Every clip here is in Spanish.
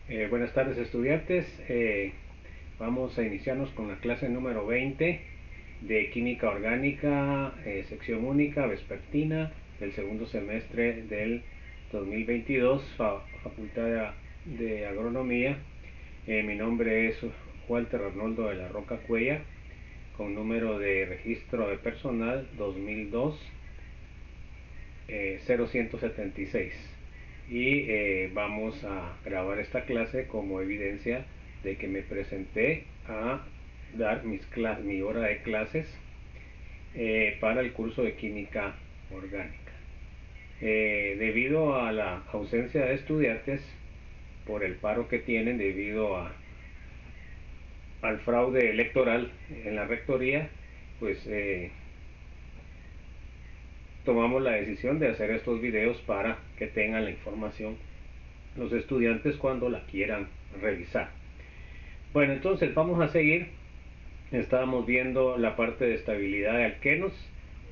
Buenas tardes estudiantes, vamos a iniciarnos con la clase número 20 de Química Orgánica, sección única, vespertina, del segundo semestre del 2022, Facultad de Agronomía. Mi nombre es Walter Arnoldo de la Roca Cuella, con número de registro de personal 2002 0176, y vamos a grabar esta clase como evidencia de que me presenté a dar mi hora de clases para el curso de química orgánica. Debido a la ausencia de estudiantes por el paro que tienen debido al fraude electoral en la rectoría, pues tomamos la decisión de hacer estos videos para que tengan la información los estudiantes cuando la quieran revisar. Bueno, entonces vamos a seguir. Estábamos viendo la parte de estabilidad de alquenos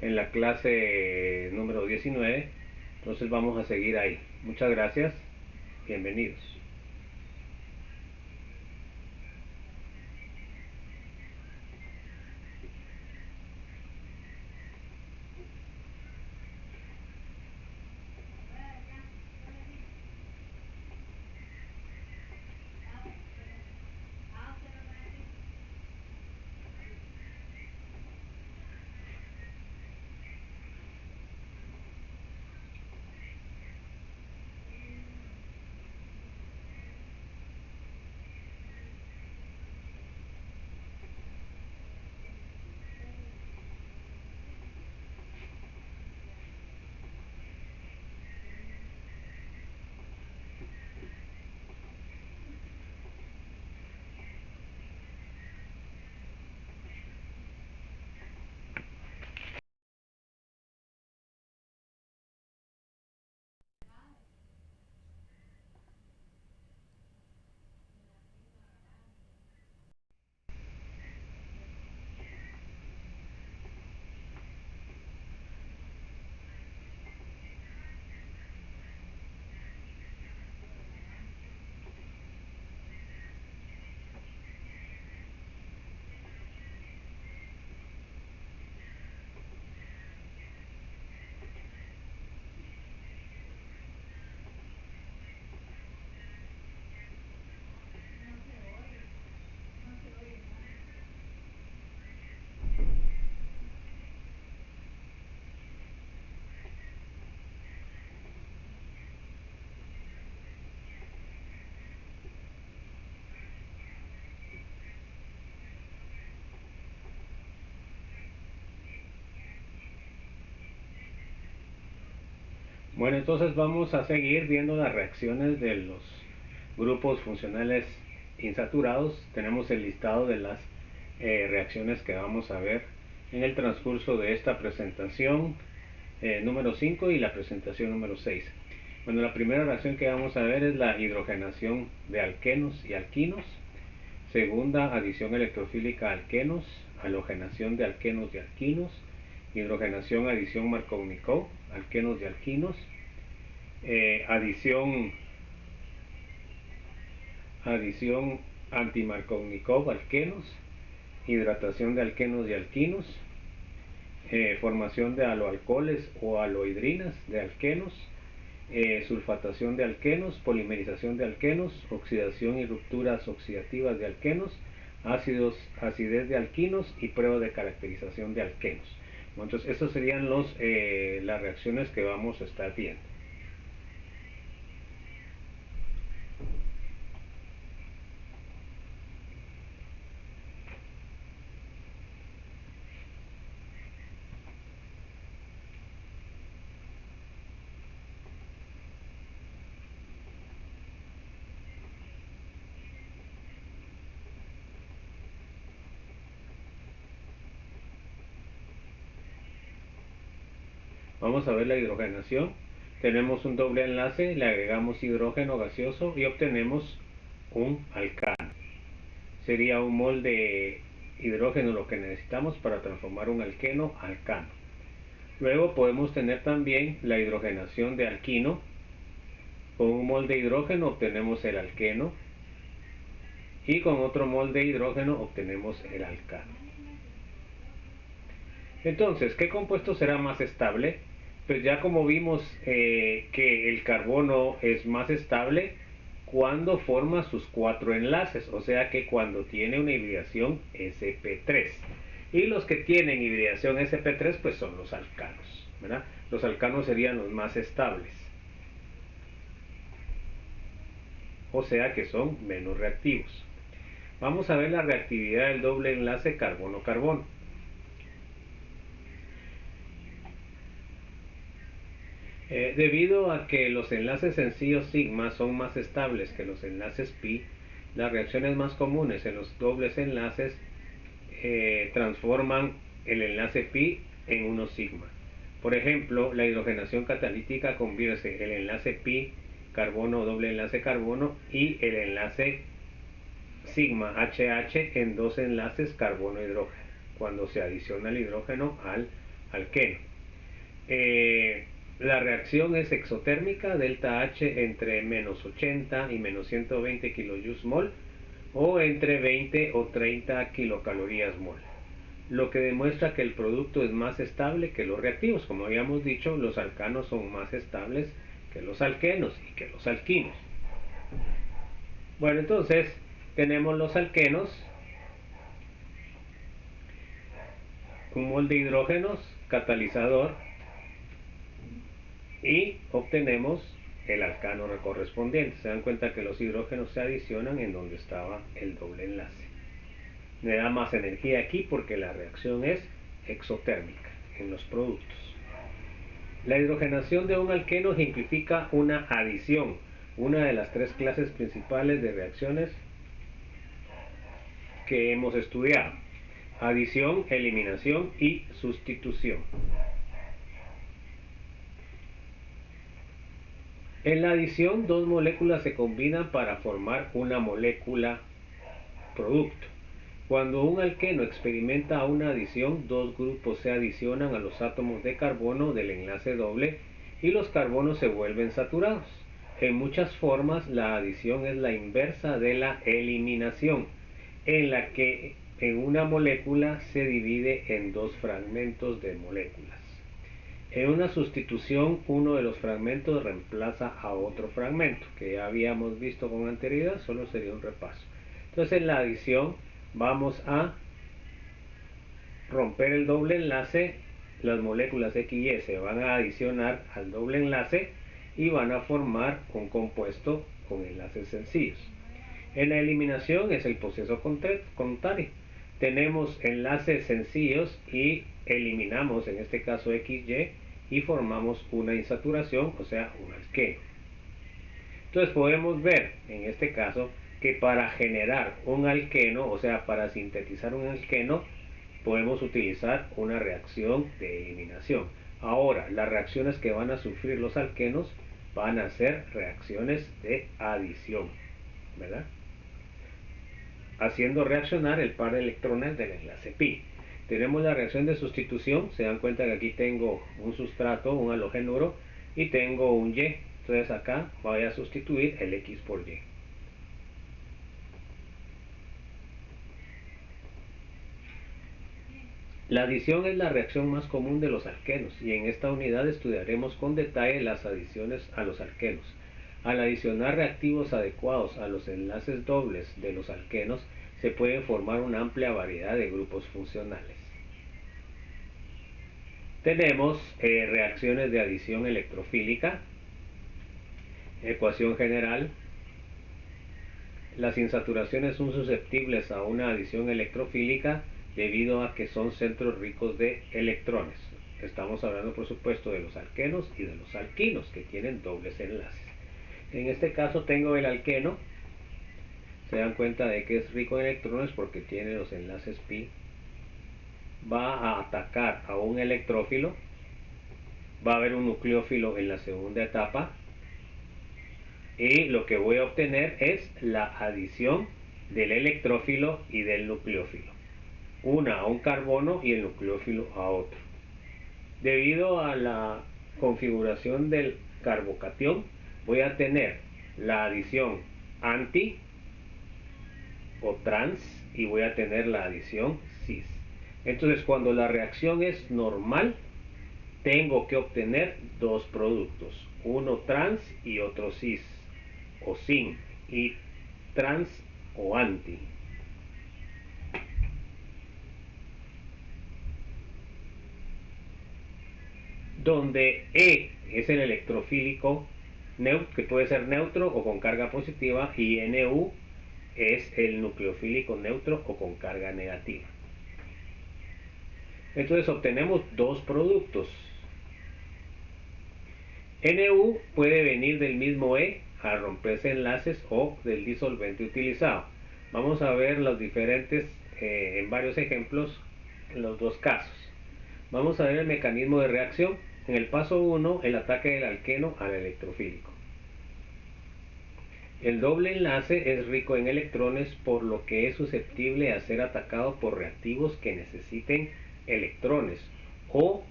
en la clase número 19. Entonces vamos a seguir ahí. Muchas gracias. Bienvenidos. Bueno, entonces vamos a seguir viendo las reacciones de los grupos funcionales insaturados. Tenemos el listado de las reacciones que vamos a ver en el transcurso de esta presentación número 5 y la presentación número 6. Bueno, la primera reacción que vamos a ver es la hidrogenación de alquenos y alquinos. Segunda, adición electrofílica a alquenos, halogenación de alquenos y alquinos, hidrogenación, adición Markovnikov, alquenos y alquinos, adición anti-Markovnikov, alquenos, hidratación de alquenos y alquinos, formación de haloalcoholes o alohidrinas de alquenos, sulfatación de alquenos, polimerización de alquenos, oxidación y rupturas oxidativas de alquenos, acidez de alquinos y prueba de caracterización de alquenos. Entonces, esas serían las reacciones que vamos a estar viendo. Vamos a ver la hidrogenación. Tenemos un doble enlace, le agregamos hidrógeno gaseoso y obtenemos un alcano. Sería un mol de hidrógeno lo que necesitamos para transformar un alqueno a alcano. Luego podemos tener también la hidrogenación de alquino Con un mol de hidrógeno obtenemos el alqueno y con otro mol de hidrógeno obtenemos el alcano. Entonces, ¿qué compuesto será más estable? Pues ya como vimos que el carbono es más estable cuando forma sus 4 enlaces, o sea que cuando tiene una hibridación sp3. Y los que tienen hibridación sp3 pues son los alcanos, ¿verdad? Los alcanos serían los más estables, o sea que son menos reactivos. Vamos a ver la reactividad del doble enlace carbono-carbono. Debido a que los enlaces sencillos sigma son más estables que los enlaces pi, las reacciones más comunes en los dobles enlaces transforman el enlace pi en uno sigma. Por ejemplo, la hidrogenación catalítica convierte el enlace pi carbono doble enlace carbono y el enlace sigma HH en dos enlaces carbono-hidrógeno cuando se adiciona el hidrógeno al alqueno. La reacción es exotérmica, delta H entre menos 80 y menos 120 kJ/mol o entre 20 o 30 kilocalorías mol, lo que demuestra que el producto es más estable que los reactivos. Como habíamos dicho, los alcanos son más estables que los alquenos y que los alquinos. Bueno, entonces tenemos los alquenos, un mol de hidrógenos, catalizador, y obtenemos el alcano correspondiente. Se dan cuenta que los hidrógenos se adicionan en donde estaba el doble enlace. Me da más energía aquí porque la reacción es exotérmica en los productos. La hidrogenación de un alqueno ejemplifica una adición, una de las tres clases principales de reacciones que hemos estudiado: adición, eliminación y sustitución. En la adición, dos moléculas se combinan para formar una molécula producto. Cuando un alqueno experimenta una adición, dos grupos se adicionan a los átomos de carbono del enlace doble y los carbonos se vuelven saturados. En muchas formas, la adición es la inversa de la eliminación, en la que en una molécula se divide en dos fragmentos de moléculas. En una sustitución, uno de los fragmentos reemplaza a otro fragmento, que ya habíamos visto con anterioridad, solo sería un repaso. Entonces, en la adición vamos a romper el doble enlace, las moléculas X y Y se van a adicionar al doble enlace y van a formar un compuesto con enlaces sencillos. En la eliminación es el proceso contrario. Tenemos enlaces sencillos y eliminamos, en este caso XY, y formamos una insaturación, o sea, un alqueno. Entonces podemos ver, en este caso, que para generar un alqueno, o sea, para sintetizar un alqueno, podemos utilizar una reacción de eliminación. Ahora, las reacciones que van a sufrir los alquenos van a ser reacciones de adición, ¿verdad? Haciendo reaccionar el par de electrones del enlace pi. Tenemos la reacción de sustitución. Se dan cuenta que aquí tengo un sustrato, un halogenuro, y tengo un Y. Entonces acá voy a sustituir el X por Y. La adición es la reacción más común de los alquenos y en esta unidad estudiaremos con detalle las adiciones a los alquenos. Al adicionar reactivos adecuados a los enlaces dobles de los alquenos, se puede formar una amplia variedad de grupos funcionales. Tenemos reacciones de adición electrofílica, ecuación general. Las insaturaciones son susceptibles a una adición electrofílica debido a que son centros ricos de electrones. Estamos hablando, por supuesto, de los alquenos y de los alquinos, que tienen dobles enlaces. En este caso tengo el alqueno. Se dan cuenta de que es rico en electrones porque tiene los enlaces pi. Va a atacar a un electrófilo. Va a haber un nucleófilo en la segunda etapa. Y lo que voy a obtener es la adición del electrófilo y del nucleófilo. Una a un carbono y el nucleófilo a otro. Debido a la configuración del carbocatión, voy a tener la adición anti o trans y voy a tener la adición cis. Entonces, cuando la reacción es normal, tengo que obtener dos productos, uno trans y otro cis o sin, y trans o anti. Donde E es el electrofílico que puede ser neutro o con carga positiva, y Nu es el nucleofílico neutro o con carga negativa. Entonces obtenemos dos productos. Nu puede venir del mismo E al romperse enlaces o del disolvente utilizado. Vamos a ver los diferentes en varios ejemplos en los dos casos. Vamos a ver el mecanismo de reacción. En el paso 1, el ataque del alqueno al electrofílico. El doble enlace es rico en electrones, por lo que es susceptible a ser atacado por reactivos que necesiten electrones o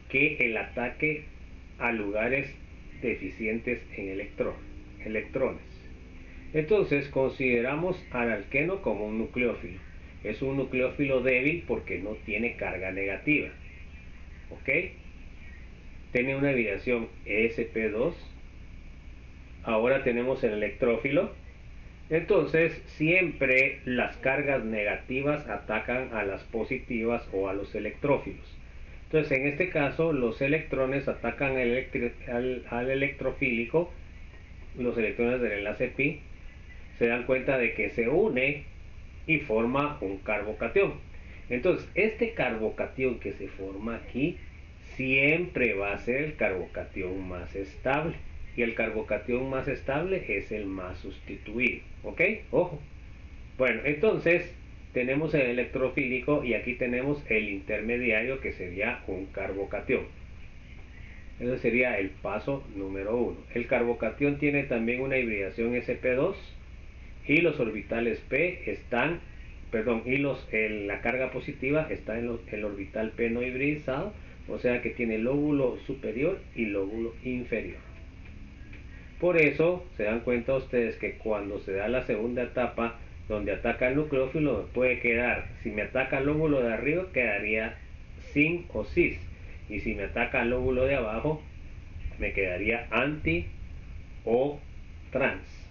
que el ataque a lugares deficientes en electrones. Entonces consideramos al alqueno como un nucleófilo. Es un nucleófilo débil porque no tiene carga negativa. ¿Ok? Tiene una hibridación sp2. Ahora tenemos el electrófilo. Entonces siempre las cargas negativas atacan a las positivas o a los electrófilos. Entonces en este caso los electrones atacan al electrofílico. Los electrones del enlace pi se dan cuenta de que se une y forma un carbocatión. Entonces este carbocatión que se forma aquí siempre va a ser el carbocatión más estable, y el carbocatión más estable es el más sustituido. ¿Ok? Ojo. Bueno, entonces tenemos el electrofílico y aquí tenemos el intermediario, que sería un carbocatión. Ese sería el paso número 1. El carbocatión tiene también una hibridación sp2 y los orbitales p están, la carga positiva está en el orbital p no hibridizado, o sea que tiene lóbulo superior y lóbulo inferior. Por eso se dan cuenta ustedes que cuando se da la segunda etapa, donde ataca el nucleófilo, me puede quedar, si me ataca el lóbulo de arriba, quedaría sin o cis, y si me ataca el lóbulo de abajo, me quedaría anti o trans.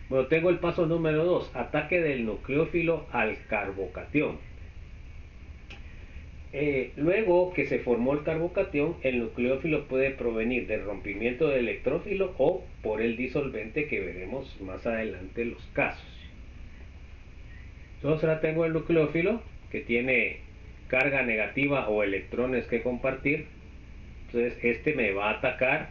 Bueno, tengo el paso número 2, ataque del nucleófilo al carbocatión. Luego que se formó el carbocatión, el nucleófilo puede provenir del rompimiento del electrófilo o por el disolvente, que veremos más adelante los casos. Entonces ahora tengo el nucleófilo que tiene carga negativa o electrones que compartir. Entonces este me va a atacar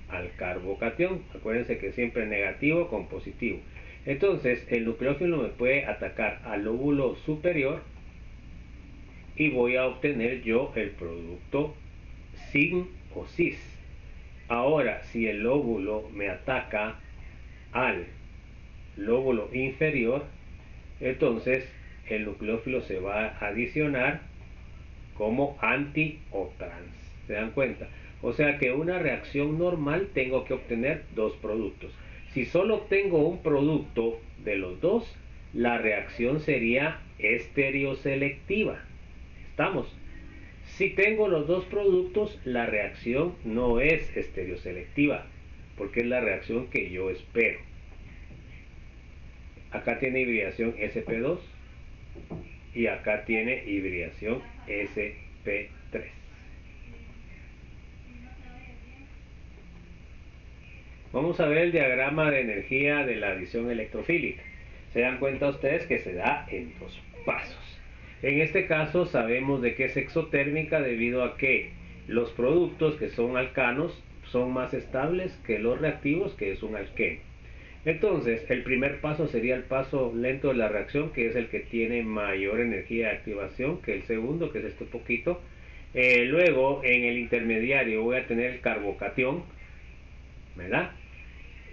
al carbocatión. Acuérdense que siempre es negativo con positivo. Entonces el nucleófilo me puede atacar al lóbulo superior y voy a obtener yo el producto sin o cis. Ahora, si el lóbulo me ataca al lóbulo inferior, entonces el nucleófilo se va a adicionar como anti o trans. ¿Se dan cuenta? O sea que una reacción normal tengo que obtener dos productos. Si solo obtengo un producto de los dos, la reacción sería estereoselectiva. ¿Estamos? Si tengo los dos productos, la reacción no es estereoselectiva, porque es la reacción que yo espero. Acá tiene hibridación sp2 y acá tiene hibridación sp3. Vamos a ver el diagrama de energía de la adición electrofílica. Se dan cuenta ustedes que se da en dos pasos. En este caso sabemos de que es exotérmica debido a que los productos que son alcanos son más estables que los reactivos, que es un alqueno. Entonces el primer paso sería el paso lento de la reacción, que es el que tiene mayor energía de activación que el segundo, que es este poquito. Luego en el intermediario voy a tener el carbocatión, ¿verdad?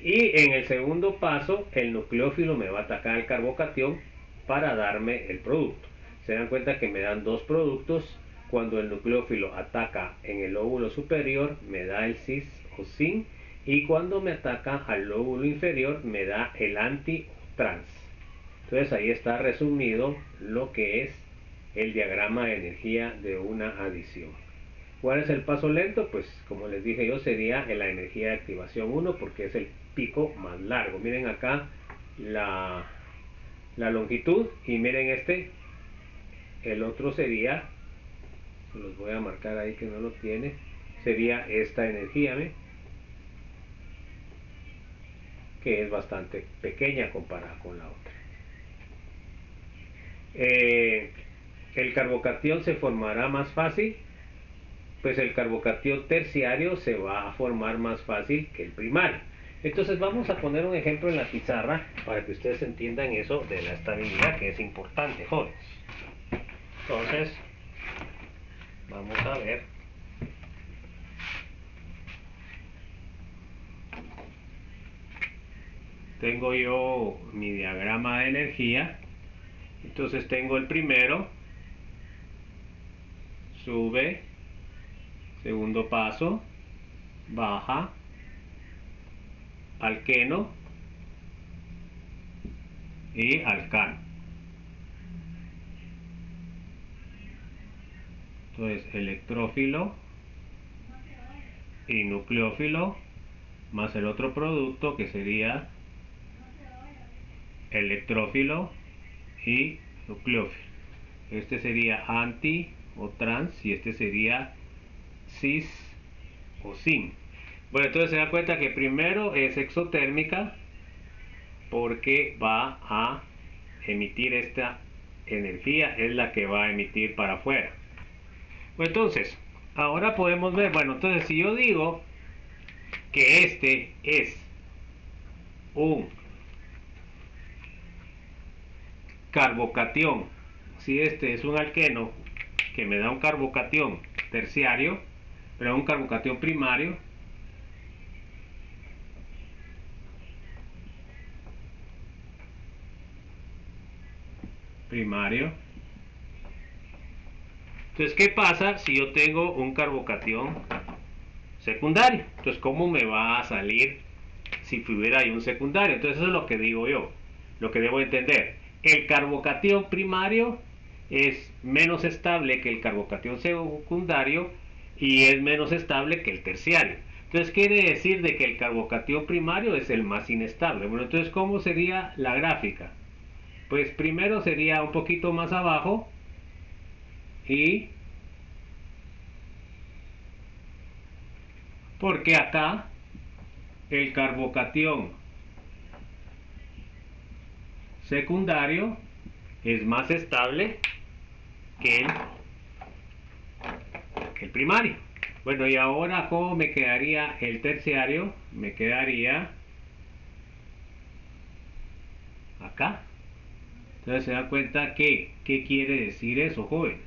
Y en el segundo paso el nucleófilo me va a atacar el carbocatión para darme el producto. Se dan cuenta que me dan dos productos cuando el nucleófilo ataca en el lóbulo superior me da el cis o sin, y cuando me ataca al lóbulo inferior me da el anti o trans. Entonces ahí está resumido lo que es el diagrama de energía de una adición. ¿Cuál es el paso lento? Pues como les dije yo, sería la energía de activación 1, porque es el pico más largo. Miren acá la longitud, y miren el otro sería, se los voy a marcar ahí que no lo tiene, sería esta energía, ¿ve? Que es bastante pequeña comparada con la otra. El carbocatión se formará más fácil, pues el carbocatión terciario se va a formar más fácil que el primario. Entonces vamos a poner un ejemplo en la pizarra para que ustedes entiendan eso de la estabilidad, que es importante, jóvenes. Entonces vamos a ver. Tengo yo mi diagrama de energía. Entonces tengo el primero, sube, segundo paso, baja, alqueno y alcano. Entonces electrófilo y nucleófilo más el otro producto que sería electrófilo y nucleófilo. Este sería anti o trans, y este sería cis o sin. Bueno, entonces se da cuenta que primero es exotérmica porque va a emitir esta energía, es la que va a emitir para afuera. Bueno, entonces ahora podemos ver, bueno, entonces si yo digo que este es un carbocatión, si este es un alqueno que me da un carbocatión terciario, pero un carbocatión primario, entonces ¿qué pasa si yo tengo un carbocatión secundario? Entonces ¿cómo me va a salir si hubiera ahí un secundario? Entonces eso es lo que digo yo, lo que debo entender. El carbocatión primario es menos estable que el carbocatión secundario y es menos estable que el terciario. Entonces quiere decir de que el carbocatión primario es el más inestable. Bueno, entonces ¿cómo sería la gráfica? Pues primero sería un poquito más abajo, y porque acá el carbocatión secundario es más estable que el primario. Bueno, y ahora ¿cómo me quedaría el terciario? Me quedaría acá. Entonces se dan cuenta que, ¿qué quiere decir eso, jóvenes?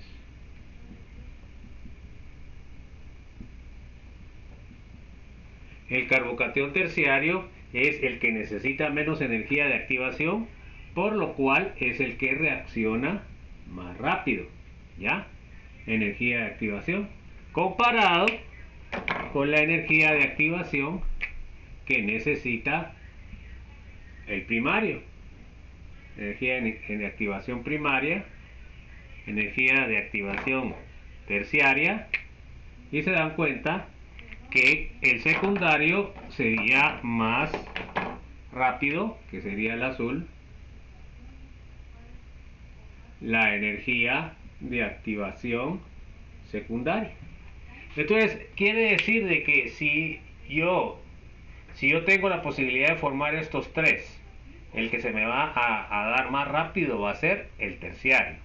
El carbocatión terciario es el que necesita menos energía de activación, por lo cual es el que reacciona más rápido, ¿ya? Energía de activación, comparado con la energía de activación que necesita el primario. Energía de activación primaria, energía de activación terciaria, y se dan cuenta que el secundario sería más rápido, que sería el azul, la energía de activación secundaria. Entonces quiere decir de que si yo tengo la posibilidad de formar estos tres, el que se me va a dar más rápido va a ser el terciario.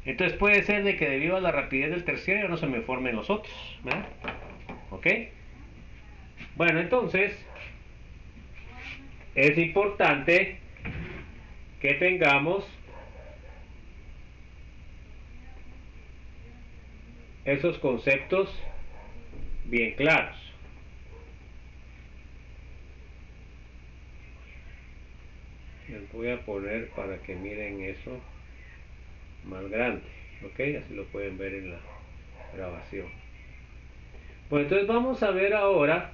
Entonces puede ser de que debido a la rapidez del terciario no se me formen los otros, ¿verdad? ¿Ok? Bueno, entonces es importante que tengamos esos conceptos bien claros. Les voy a poner para que miren eso más grande, ok, así lo pueden ver en la grabación. Pues entonces vamos a ver ahora,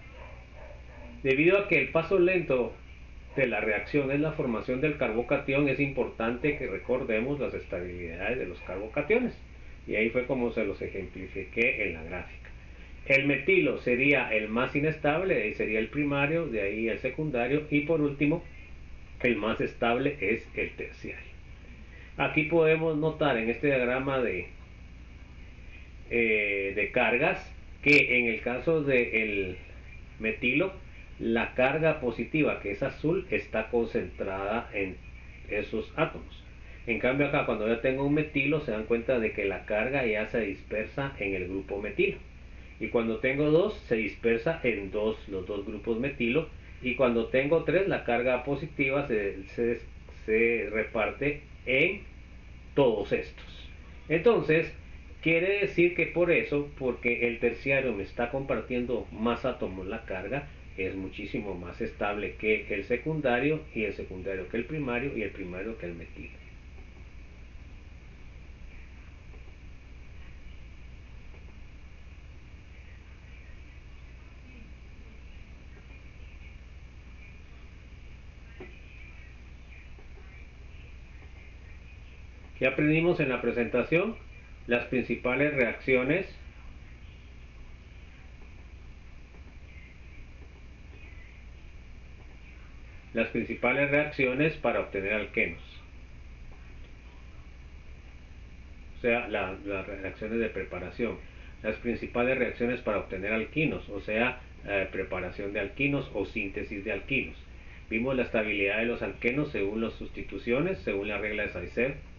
debido a que el paso lento de la reacción es la formación del carbocatión, es importante que recordemos las estabilidades de los carbocationes. Y ahí fue como se los ejemplifiqué en la gráfica. El metilo sería el más inestable, de ahí sería el primario, de ahí el secundario, y por último, el más estable es el terciario. Aquí podemos notar en este diagrama de cargas que en el caso del metilo, la carga positiva, que es azul, está concentrada en esos átomos. En cambio acá, cuando ya tengo un metilo, se dan cuenta de que la carga ya se dispersa en el grupo metilo. Y cuando tengo dos, se dispersa en los dos grupos metilo. Y cuando tengo tres, la carga positiva se reparte en todos estos. Entonces, quiere decir que por eso, porque el terciario me está compartiendo más átomos la carga, es muchísimo más estable que el secundario, y el secundario que el primario, y el primario que el metilo. ¿Qué aprendimos en la presentación? Las principales reacciones para obtener alquenos. O sea, las reacciones de preparación. Las principales reacciones para obtener alquinos, o sea, preparación de alquinos o síntesis de alquinos. Vimos la estabilidad de los alquenos según las sustituciones, según la regla de Saussure.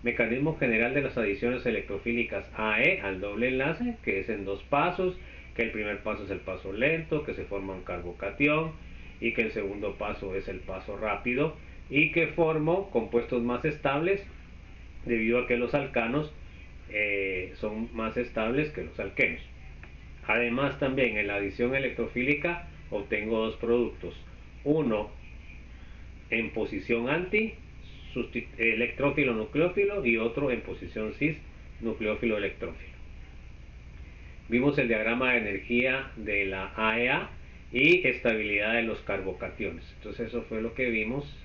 Mecanismo general de las adiciones electrofílicas AE al doble enlace, que es en dos pasos, que el primer paso es el paso lento, que se forma un carbocatión, y que el segundo paso es el paso rápido, y que formo compuestos más estables debido a que los alcanos son más estables que los alquenos. Además, también en la adición electrofílica obtengo dos productos: uno en posición anti, electrófilo nucleófilo, y otro en posición cis, nucleófilo electrófilo. Vimos el diagrama de energía de la AEA y estabilidad de los carbocationes. Entonces eso fue lo que vimos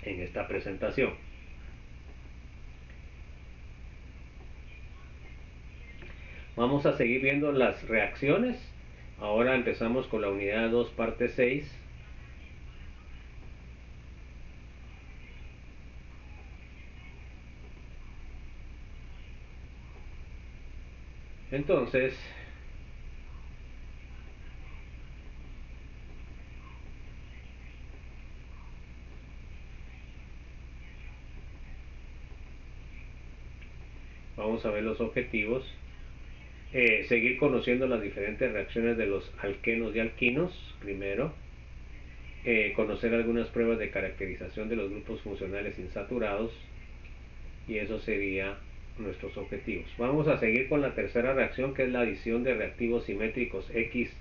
en esta presentación. Vamos a seguir viendo las reacciones. Ahora empezamos con la unidad 2, parte 6. Entonces, vamos a ver los objetivos. Seguir conociendo las diferentes reacciones de los alquenos y alquinos, primero. Conocer algunas pruebas de caracterización de los grupos funcionales insaturados, y eso sería nuestros objetivos. Vamos a seguir con la tercera reacción, que es la adición de reactivos simétricos X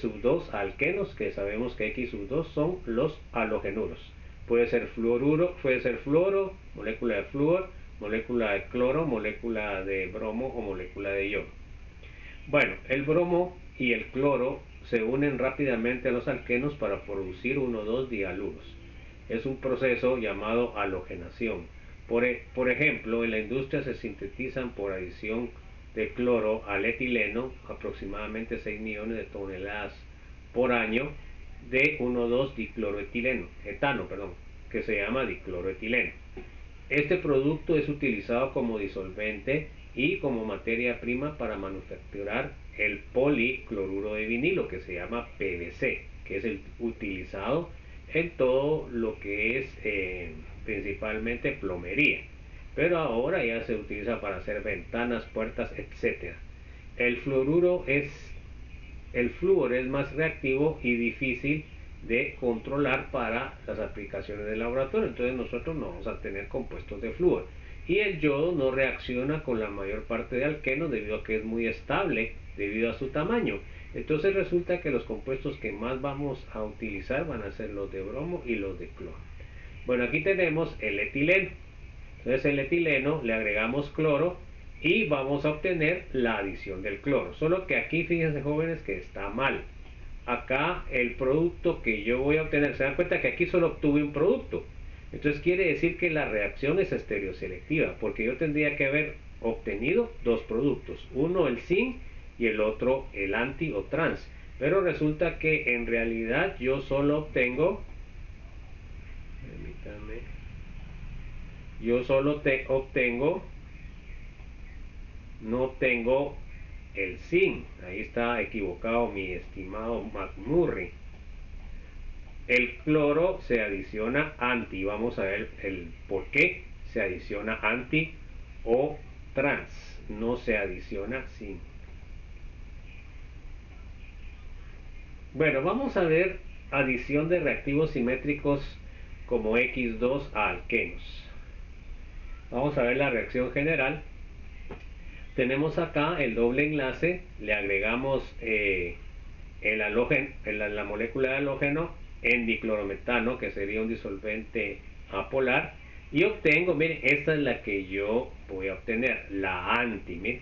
sub 2 a alquenos, que sabemos que X sub 2 son los halogenuros. Puede ser fluoruro, puede ser fluoro, molécula de flúor, molécula de cloro, molécula de bromo o molécula de yodo. Bueno, el bromo y el cloro se unen rápidamente a los alquenos para producir 1,2 dialuros. Es un proceso llamado halogenación. Por ejemplo, en la industria se sintetizan por adición de cloro al etileno aproximadamente 6 millones de toneladas por año de 1,2 dicloroetileno, que se llama dicloroetileno. Este producto es utilizado como disolvente y como materia prima para manufacturar el policloruro de vinilo, que se llama PVC, que es el utilizado en todo lo que es principalmente plomería, pero ahora ya se utiliza para hacer ventanas, puertas, etc. El flúor es más reactivo y difícil de controlar para las aplicaciones de laboratorio, entonces nosotros no vamos a tener compuestos de flúor. Y el yodo no reacciona con la mayor parte de alquenos debido a que es muy estable debido a su tamaño. Entonces resulta que los compuestos que más vamos a utilizar van a ser los de bromo y los de cloro. Bueno, aquí tenemos el etileno. Entonces el etileno le agregamos cloro y vamos a obtener la adición del cloro. Solo que aquí fíjense, jóvenes, que está mal. Acá el producto que yo voy a obtener, se dan cuenta que aquí solo obtuve un producto. Entonces quiere decir que la reacción es estereoselectiva, porque yo tendría que haber obtenido dos productos, uno el zinc y el otro el anti o trans. Pero resulta que en realidad yo solo obtengo, permítanme, yo solo obtengo, no obtengo el zinc. Ahí está equivocado mi estimado McMurray. El cloro se adiciona anti. Vamos a ver el por qué se adiciona anti o trans. No se adiciona zinc. Bueno, vamos a ver adición de reactivos simétricos como X2 a alquenos. Vamos a ver la reacción general. Tenemos acá el doble enlace, le agregamos la molécula de halógeno en diclorometano, que sería un disolvente apolar, y obtengo, miren, esta es la que yo voy a obtener, la anti, miren.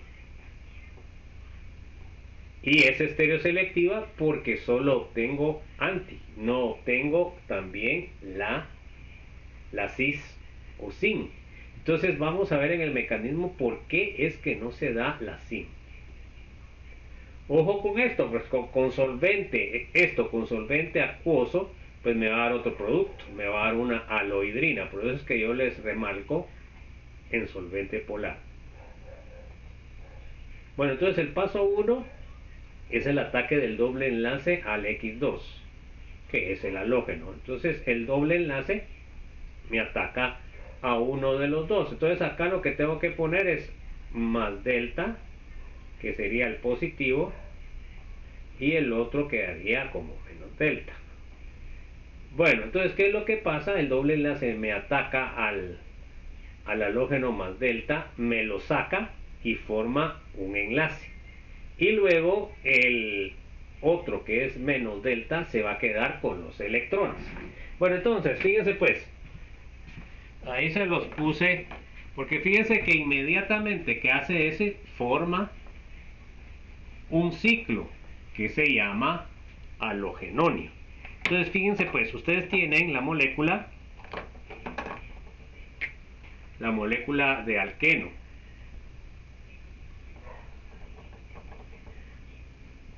Y es estereoselectiva porque solo obtengo anti, no obtengo también la cis o sin. Entonces vamos a ver en el mecanismo por qué es que no se da la sin. Ojo con esto, pues con solvente, con solvente acuoso, pues me va a dar otro producto, me va a dar una aloidrina, por eso es que yo les remarco en solvente polar. Bueno, entonces el paso 1 es el ataque del doble enlace al X2, que es el halógeno. Entonces el doble enlace me ataca a uno de los dos. Entonces acá lo que tengo que poner es más delta, que sería el positivo, y el otro quedaría como menos delta. Bueno, entonces, ¿qué es lo que pasa? El doble enlace me ataca al halógeno más delta, me lo saca y forma un enlace. Y luego el otro, que es menos delta, se va a quedar con los electrones. Bueno, entonces, fíjense pues, ahí se los puse, porque fíjense que inmediatamente que hace ese, forma un ciclo que se llama halogenonio. Entonces fíjense pues, ustedes tienen la molécula de alqueno,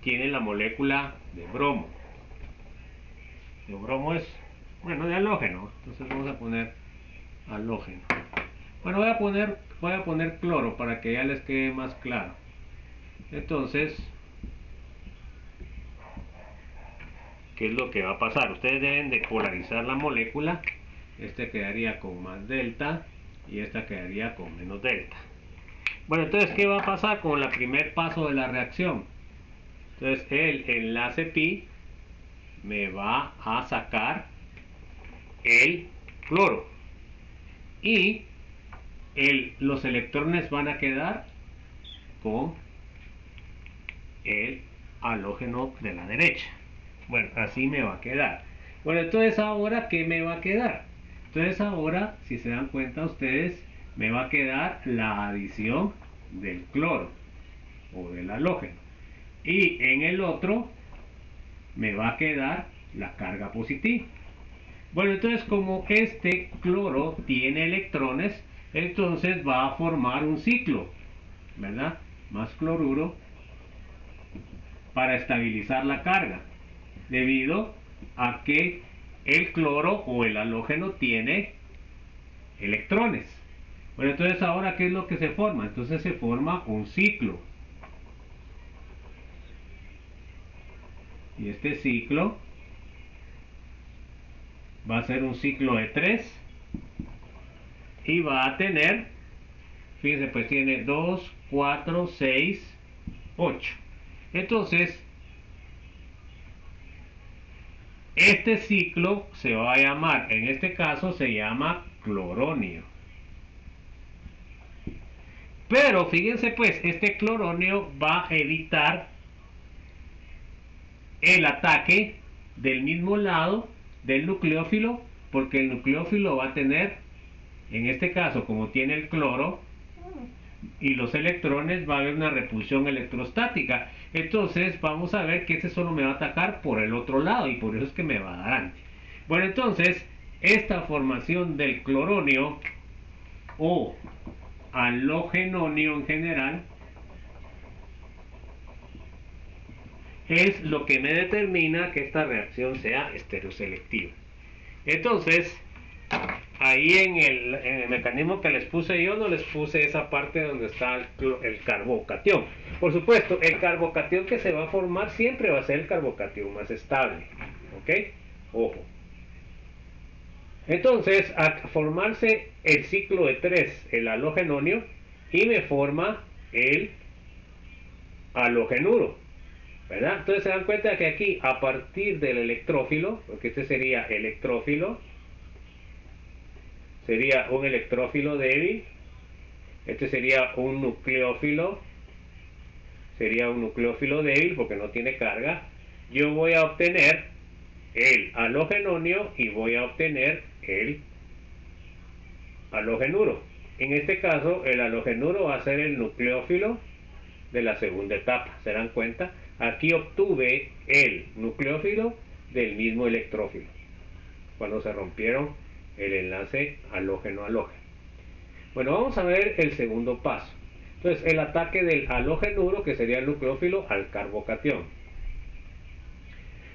tienen la molécula de bromo. El bromo es, bueno, de halógeno, entonces vamos a poner halógeno. Bueno, voy a poner cloro para que ya les quede más claro. Entonces, ¿qué es lo que va a pasar? Ustedes deben de polarizar la molécula. Este quedaría con más delta y esta quedaría con menos delta. Bueno, entonces, ¿qué va a pasar con el primer paso de la reacción? Entonces, el enlace pi me va a sacar el cloro y los electrones van a quedar con el halógeno de la derecha. Bueno, así me va a quedar. Bueno, entonces ahora, ¿qué me va a quedar? Entonces ahora, si se dan cuenta ustedes, me va a quedar la adición del cloro o del halógeno. Y en el otro me va a quedar la carga positiva. Bueno, entonces como este cloro tiene electrones, entonces va a formar un ciclo, ¿verdad? Más cloruro para estabilizar la carga, debido a que el cloro o el halógeno tiene electrones. Bueno, entonces ahora, ¿qué es lo que se forma? Entonces se forma un ciclo. Y este ciclo va a ser un ciclo de 3 y va a tener, fíjense, pues tiene 2, 4, 6, 8. Entonces, este ciclo se va a llamar, en este caso se llama cloronio. Pero fíjense pues, este cloronio va a evitar el ataque del mismo lado del nucleófilo, porque el nucleófilo va a tener En este caso, como tiene el cloro y los electrones, va a haber una repulsión electrostática. Entonces vamos a ver que este solo me va a atacar por el otro lado y por eso es que me va a dar anti. Bueno, entonces esta formación del cloronio o halogenonio en general es lo que me determina que esta reacción sea estereoselectiva. Entonces, ahí en el mecanismo que les puse yo, no les puse esa parte donde está el carbocatión. Por supuesto, el carbocatión que se va a formar siempre va a ser el carbocatión más estable. ¿Ok? Ojo. Entonces, al formarse el ciclo de 3, el halogenonio, y me forma el halogenuro, ¿verdad? Entonces se dan cuenta que aquí, a partir del electrófilo, porque este sería electrófilo, sería un electrófilo débil, este sería un nucleófilo débil porque no tiene carga. Yo voy a obtener el halogenonio y voy a obtener el halogenuro. En este caso, el halogenuro va a ser el nucleófilo de la segunda etapa. ¿Se dan cuenta? Aquí obtuve el nucleófilo del mismo electrófilo cuando se rompieron el enlace halógeno-halógeno. Bueno, vamos a ver el segundo paso. Entonces, el ataque del halogenuro, que sería el nucleófilo, al carbocatión.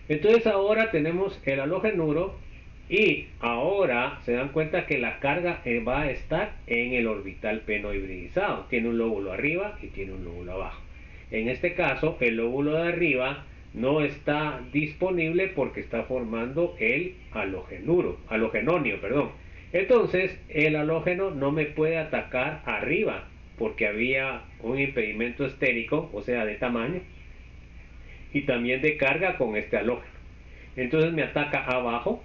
Entonces ahora tenemos el halogenuro y ahora se dan cuenta que la carga va a estar en el orbital p no hibridizado. Tiene un lóbulo arriba y tiene un lóbulo abajo. En este caso, el lóbulo de arriba no está disponible porque está formando el halogenonio. Entonces, el halógeno no me puede atacar arriba porque había un impedimento estérico, o sea, de tamaño, y también de carga con este halógeno. Entonces me ataca abajo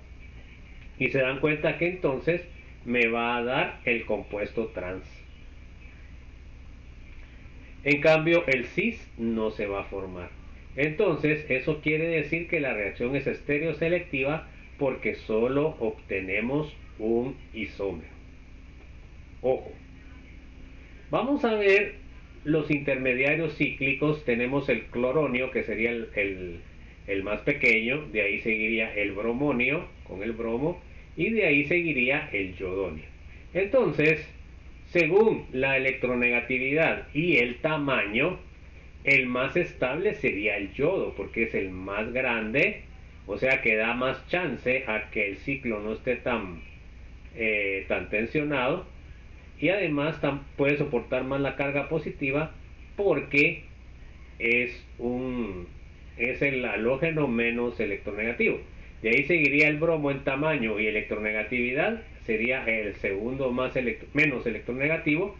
y se dan cuenta que entonces me va a dar el compuesto trans. En cambio, el cis no se va a formar. Entonces, eso quiere decir que la reacción es estereoselectiva porque solo obtenemos un isómero. Ojo. Vamos a ver los intermediarios cíclicos. Tenemos el cloronio, que sería el más pequeño. De ahí seguiría el bromonio, con el bromo. Y de ahí seguiría el yodonio. Entonces, según la electronegatividad y el tamaño, el más estable sería el yodo, porque es el más grande, o sea que da más chance a que el ciclo no esté tan tensionado, y además puede soportar más la carga positiva porque es el halógeno menos electronegativo. De ahí seguiría el bromo en tamaño y electronegatividad, sería el segundo menos electronegativo.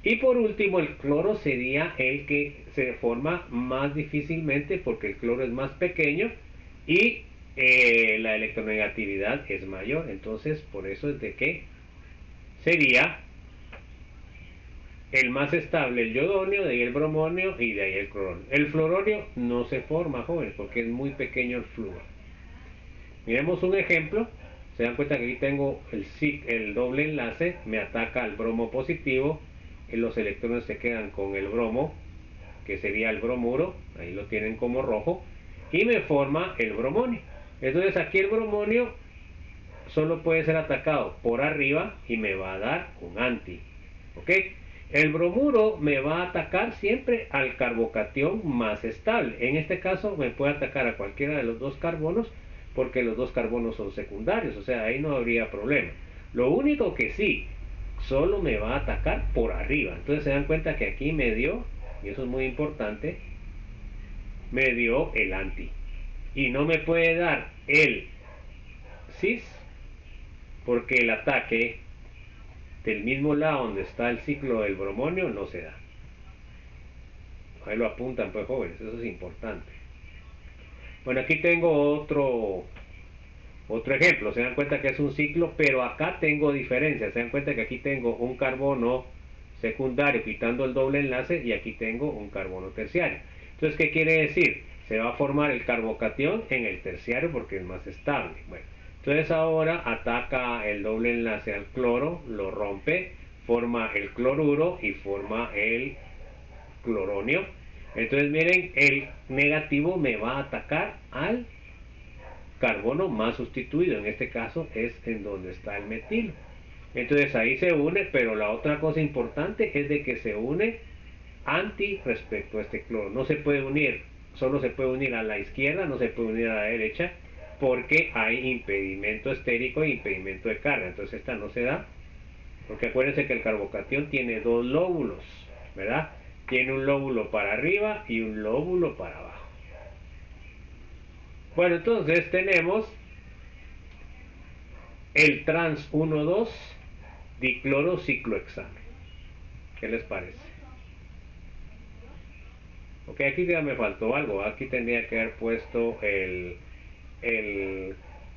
Y por último, el cloro sería el que se forma más difícilmente porque el cloro es más pequeño y la electronegatividad es mayor. Entonces, por eso es de que sería el más estable el yodonio, de ahí el bromonio y de ahí el cloronio. El fluoronio no se forma, jóvenes, porque es muy pequeño el flúor. Miremos un ejemplo. Se dan cuenta que aquí tengo el doble enlace, me ataca al bromo positivo, y los electrones se quedan con el bromo, que sería el bromuro, ahí lo tienen como rojo, y me forma el bromonio. Entonces aquí el bromonio solo puede ser atacado por arriba y me va a dar un anti. ¿Ok? El bromuro me va a atacar siempre al carbocatión más estable. En este caso me puede atacar a cualquiera de los dos carbonos porque los dos carbonos son secundarios, o sea, ahí no habría problema. Lo único que sí, solo me va a atacar por arriba. Entonces se dan cuenta que aquí me dio, y eso es muy importante, me dio el anti. Y no me puede dar el cis porque el ataque del mismo lado donde está el ciclo del bromonio no se da. Ahí lo apuntan, pues, jóvenes, eso es importante. Bueno, aquí tengo otro ejemplo. Se dan cuenta que es un ciclo, pero acá tengo diferencias. Se dan cuenta que aquí tengo un carbono secundario quitando el doble enlace y aquí tengo un carbono terciario. Entonces, ¿qué quiere decir? Se va a formar el carbocatión en el terciario porque es más estable. Bueno, Entonces ahora ataca el doble enlace al cloro, lo rompe, forma el cloruro y forma el cloronio. Entonces miren, el negativo me va a atacar al carbono más sustituido, en este caso es en donde está el metilo. Entonces ahí se une, pero la otra cosa importante es de que se une anti respecto a este cloro. No se puede unir, solo se puede unir a la izquierda, no se puede unir a la derecha, porque hay impedimento estérico y impedimento de carga. Entonces esta no se da, porque acuérdense que el carbocatión tiene dos lóbulos, ¿verdad? Tiene un lóbulo para arriba y un lóbulo para abajo. Bueno, entonces tenemos el trans 1,2 diclorociclohexano. ¿Qué les parece? Ok, aquí ya me faltó algo. Aquí tendría que haber puesto el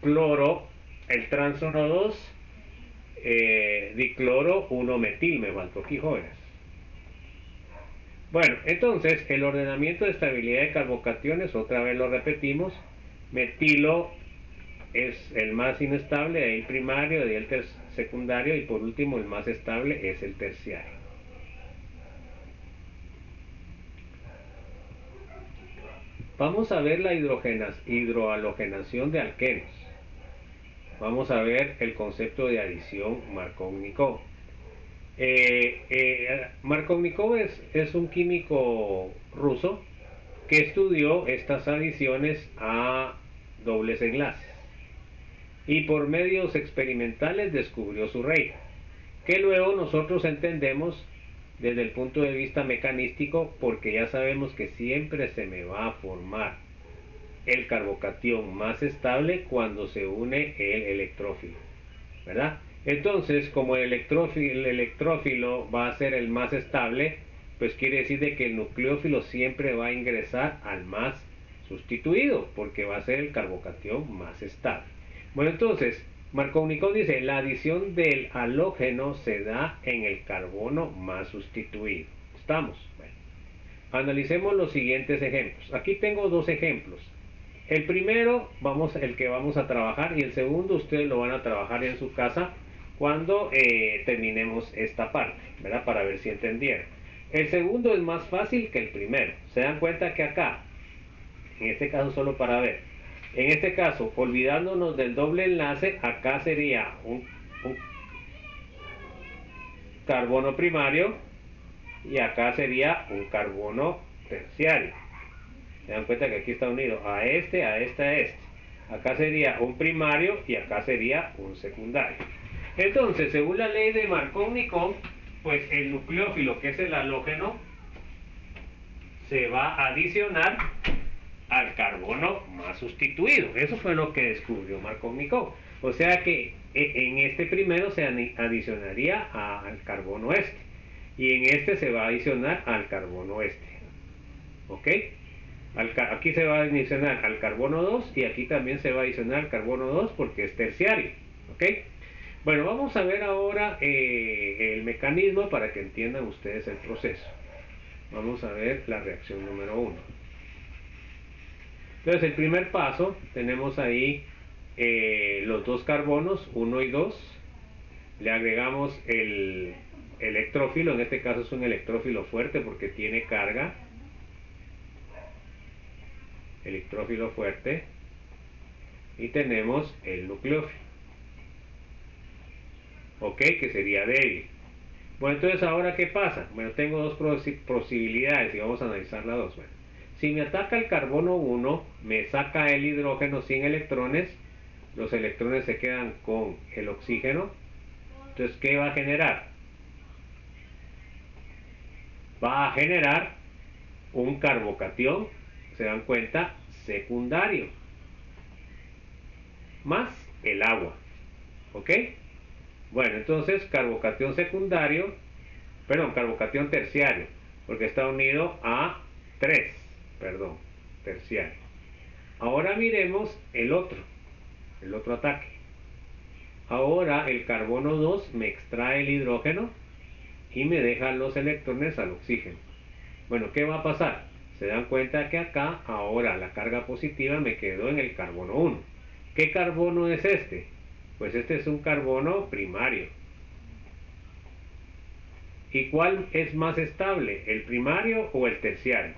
cloro, el trans 1,2 dicloro 1-metil. Me faltó aquí, jóvenes. Bueno, entonces el ordenamiento de estabilidad de carbocationes, otra vez lo repetimos. Metilo es el más inestable, de ahí el primario, de ahí el secundario y por último el más estable es el terciario. Vamos a ver la hidrohalogenación de alquenos. Vamos a ver el concepto de adición Markovnikov. Markovnikov es un químico ruso que estudió estas adiciones a dobles enlaces y por medios experimentales descubrió su regla, que luego nosotros entendemos desde el punto de vista mecanístico, porque ya sabemos que siempre se me va a formar el carbocatión más estable cuando se une el electrófilo, ¿verdad? Entonces, como el electrófilo va a ser el más estable, pues quiere decir de que el nucleófilo siempre va a ingresar al más sustituido, porque va a ser el carbocatión más estable. Bueno, entonces, Markovnikov dice, la adición del halógeno se da en el carbono más sustituido. ¿Estamos? Bueno, analicemos los siguientes ejemplos. Aquí tengo dos ejemplos. El primero, el que vamos a trabajar, y el segundo ustedes lo van a trabajar en su casa cuando terminemos esta parte, ¿verdad? Para ver si entendieron. El segundo es más fácil que el primero. Se dan cuenta que acá, en este caso solo para ver, en este caso, olvidándonos del doble enlace, acá sería un carbono primario y acá sería un carbono terciario. Se dan cuenta que aquí está unido a este, a este, a este. Acá sería un primario y acá sería un secundario. Entonces, según la ley de Markovnikov, pues el nucleófilo, que es el halógeno, se va a adicionar al carbono más sustituido. Eso fue lo que descubrió Markovnikov. O sea que en este primero se adicionaría al carbono este. Y en este se va a adicionar al carbono este. ¿Ok? Aquí se va a adicionar al carbono 2 y aquí también se va a adicionar al carbono 2 porque es terciario. ¿Ok? Bueno, vamos a ver ahora el mecanismo para que entiendan ustedes el proceso. Vamos a ver la reacción número 1. Entonces, el primer paso, tenemos ahí los dos carbonos, 1 y 2. Le agregamos el electrófilo, en este caso es un electrófilo fuerte porque tiene carga. Electrófilo fuerte. Y tenemos el nucleófilo. ¿Ok? Que sería débil. Bueno, entonces ahora ¿qué pasa? Bueno, tengo dos posibilidades y vamos a analizar las dos. Bueno, si me ataca el carbono 1, me saca el hidrógeno sin electrones, los electrones se quedan con el oxígeno. Entonces, ¿qué va a generar? Va a generar un carbocatión, se dan cuenta, secundario, más el agua. ¿Ok? Bueno, entonces carbocatión secundario, carbocatión terciario, porque está unido a 3, terciario. Ahora miremos el otro ataque. Ahora el carbono 2 me extrae el hidrógeno y me deja los electrones al oxígeno. Bueno, ¿qué va a pasar? Se dan cuenta que acá ahora la carga positiva me quedó en el carbono 1. ¿Qué carbono es este? Pues este es un carbono primario. ¿Y cuál es más estable, el primario o el terciario?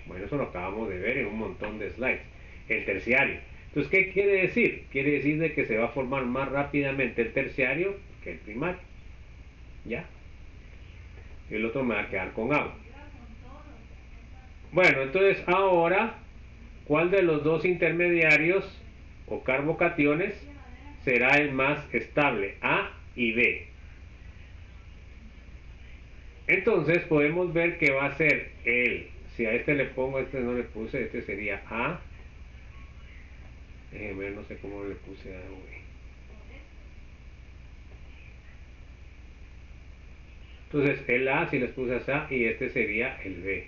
Bueno, eso lo acabamos de ver en un montón de slides. El terciario. Entonces, ¿qué quiere decir? Quiere decir de que se va a formar más rápidamente el terciario que el primario. ¿Ya? Y el otro me va a quedar con agua. Bueno, entonces ahora, ¿cuál de los dos intermediarios o carbocationes será el más estable? A y B. Entonces podemos ver que va a ser si a este le pongo, a este no le puse, este sería A. Déjenme ver, no sé cómo le puse a B. Entonces el A si les puse a y este sería el B.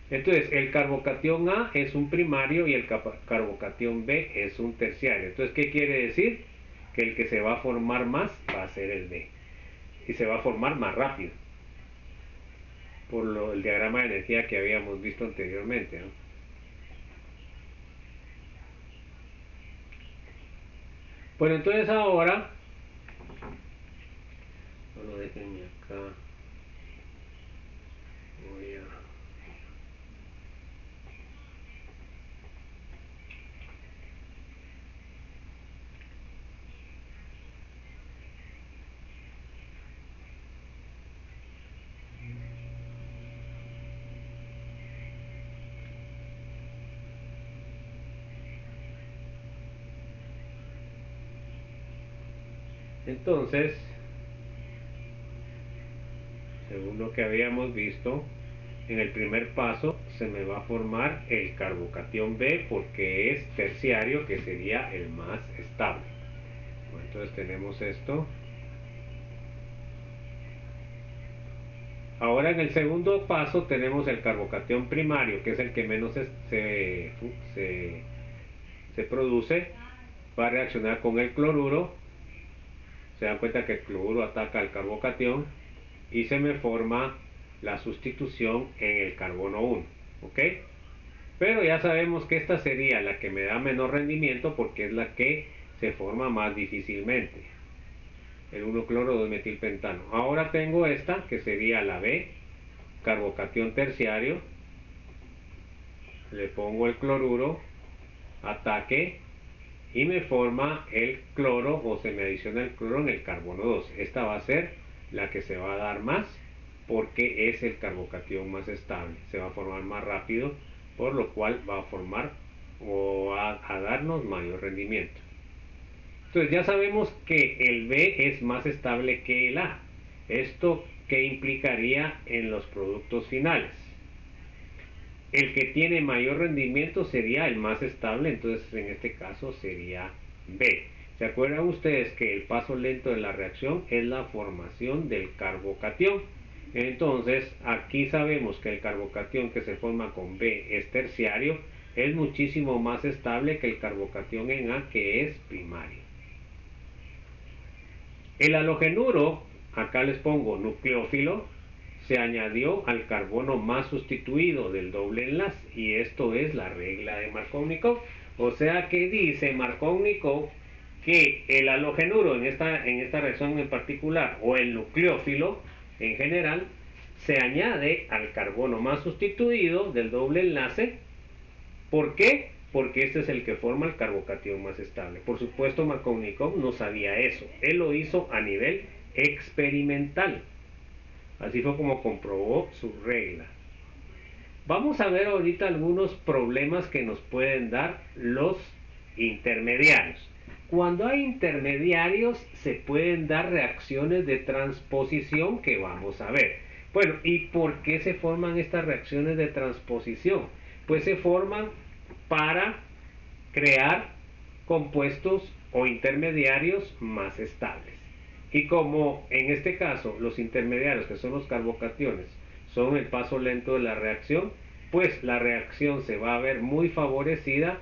Entonces el carbocatión A es un primario y el carbocatión B es un terciario. Entonces, ¿qué quiere decir? Que el que se va a formar más va a ser el B. Y se va a formar más rápido. Por el diagrama de energía que habíamos visto anteriormente, ¿no? Bueno, entonces ahora, bueno, déjenme acá, voy a... Entonces, según lo que habíamos visto, en el primer paso se me va a formar el carbocatión B porque es terciario, que sería el más estable. Bueno, entonces tenemos esto. Ahora en el segundo paso tenemos el carbocatión primario, que es el que menos se produce. Va a reaccionar con el cloruro. Se dan cuenta que el cloruro ataca al carbocatión y se me forma la sustitución en el carbono 1. ¿Ok? Pero ya sabemos que esta sería la que me da menor rendimiento porque es la que se forma más difícilmente. El 1-cloro 2-metilpentano. Ahora tengo esta que sería la B, carbocatión terciario. Le pongo el cloruro, ataque, y me forma el cloro o se me adiciona el cloro en el carbono 2. Esta va a ser la que se va a dar más porque es el carbocatión más estable. Se va a formar más rápido, por lo cual va a formar o a darnos mayor rendimiento. Entonces ya sabemos que el B es más estable que el A. ¿Esto qué implicaría en los productos finales? El que tiene mayor rendimiento sería el más estable, entonces en este caso sería B. ¿Se acuerdan ustedes que el paso lento de la reacción es la formación del carbocatión? Entonces aquí sabemos que el carbocatión que se forma con B es terciario, es muchísimo más estable que el carbocatión en A, que es primario. El halogenuro, acá les pongo nucleófilo, se añadió al carbono más sustituido del doble enlace, y esto es la regla de Markovnikov. O sea que dice Markovnikov que el halogenuro en esta reacción en particular, o el nucleófilo en general, se añade al carbono más sustituido del doble enlace. ¿Por qué? Porque este es el que forma el carbocatión más estable. Por supuesto, Markovnikov no sabía eso. Él lo hizo a nivel experimental. Así fue como comprobó su regla. Vamos a ver ahorita algunos problemas que nos pueden dar los intermediarios. Cuando hay intermediarios se pueden dar reacciones de transposición que vamos a ver. Bueno, ¿y por qué se forman estas reacciones de transposición? Pues se forman para crear compuestos o intermediarios más estables. Y como en este caso los intermediarios, que son los carbocationes, son el paso lento de la reacción, pues la reacción se va a ver muy favorecida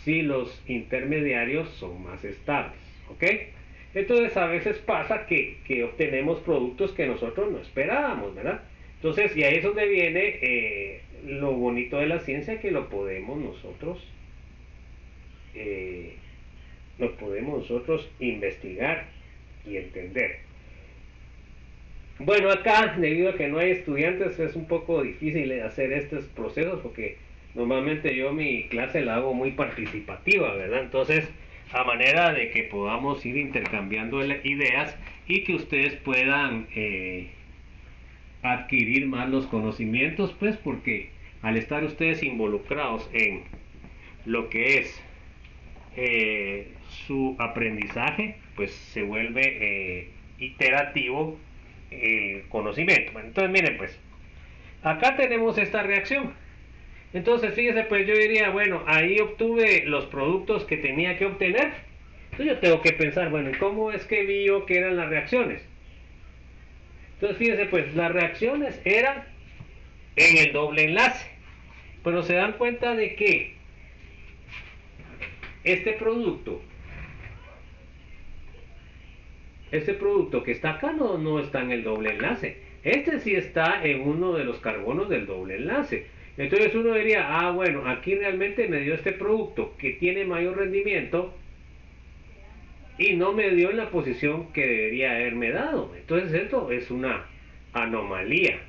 si los intermediarios son más estables. ¿Ok? Entonces a veces pasa que obtenemos productos que nosotros no esperábamos, ¿verdad? Entonces, y ahí es donde viene lo bonito de la ciencia, que lo podemos nosotros lo podemos nosotros investigar y entender. Bueno, acá, debido a que no hay estudiantes, es un poco difícil hacer estos procesos porque normalmente yo mi clase la hago muy participativa, ¿verdad? Entonces, a manera de que podamos ir intercambiando ideas y que ustedes puedan adquirir más los conocimientos, pues porque al estar ustedes involucrados en lo que es su aprendizaje, pues se vuelve iterativo conocimiento. Bueno, entonces miren pues, acá tenemos esta reacción. Entonces fíjense pues, yo diría, bueno, ahí obtuve los productos que tenía que obtener. Entonces yo tengo que pensar, bueno, ¿cómo es que vi yo que eran las reacciones? Entonces fíjense pues, las reacciones eran en el doble enlace. Pero se dan cuenta de que este producto que está acá no está en el doble enlace. Este sí está en uno de los carbonos del doble enlace. Entonces uno diría, ah bueno, aquí realmente me dio este producto que tiene mayor rendimiento y no me dio en la posición que debería haberme dado. Entonces esto es una anomalía.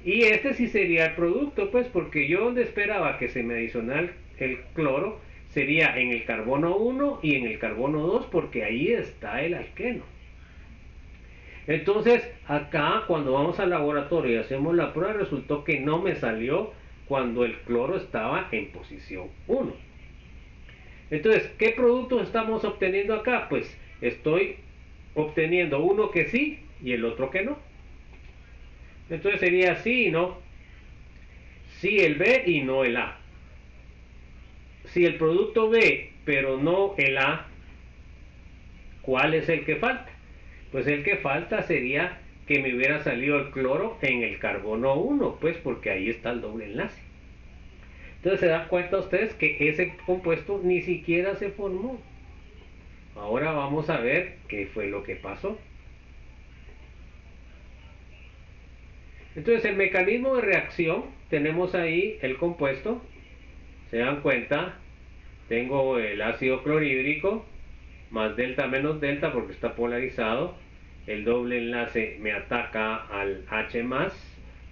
Y este sí sería el producto, pues, porque yo donde esperaba que se me adicionara el cloro sería en el carbono 1 y en el carbono 2, porque ahí está el alqueno. Entonces, acá cuando vamos al laboratorio y hacemos la prueba, resultó que no me salió cuando el cloro estaba en posición 1. Entonces, ¿qué productos estamos obteniendo acá? Pues estoy obteniendo uno que sí y el otro que no. Entonces sería sí y no. Sí el B y no el A. Si el producto B pero no el A, ¿cuál es el que falta? Pues el que falta sería que me hubiera salido el cloro en el carbono 1, pues porque ahí está el doble enlace. Entonces se dan cuenta ustedes que ese compuesto ni siquiera se formó. Ahora vamos a ver qué fue lo que pasó. Entonces el mecanismo de reacción, tenemos ahí el compuesto, se dan cuenta, tengo el ácido clorhídrico, más delta menos delta porque está polarizado, el doble enlace me ataca al H+,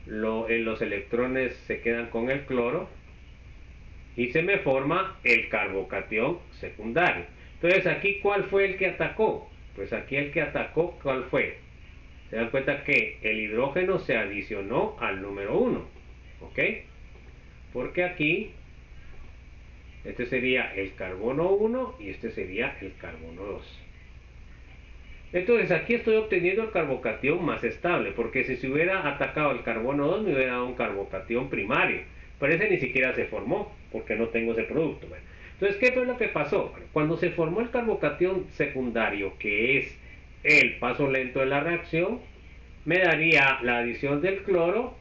los electrones se quedan con el cloro y se me forma el carbocatión secundario. Entonces aquí, ¿cuál fue el que atacó? Pues aquí el que atacó, ¿cuál fue? Se dan cuenta que el hidrógeno se adicionó al número 1, ¿ok? Porque aquí este sería el carbono 1 y este sería el carbono 2. Entonces aquí estoy obteniendo el carbocatión más estable, porque si se hubiera atacado el carbono 2 me hubiera dado un carbocatión primario, pero ese ni siquiera se formó, porque no tengo ese producto. Bueno, entonces, ¿qué fue lo que pasó? Cuando se formó el carbocatión secundario, que es el paso lento de la reacción, me daría la adición del cloro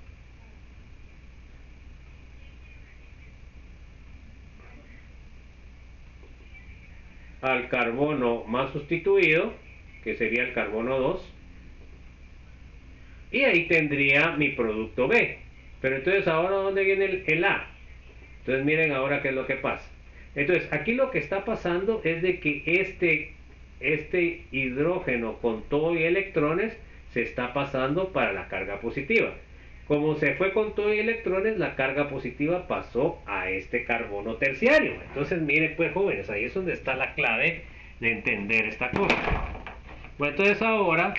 al carbono más sustituido, que sería el carbono 2, y ahí tendría mi producto B. Pero entonces ahora, ¿dónde viene el A? Entonces miren ahora qué es lo que pasa. Entonces aquí lo que está pasando es de que este hidrógeno con todo y electrones se está pasando para la carga positiva. Como se fue con todo y electrones, la carga positiva pasó a este carbono terciario. Entonces miren pues jóvenes, ahí es donde está la clave de entender esta cosa. Bueno, entonces ahora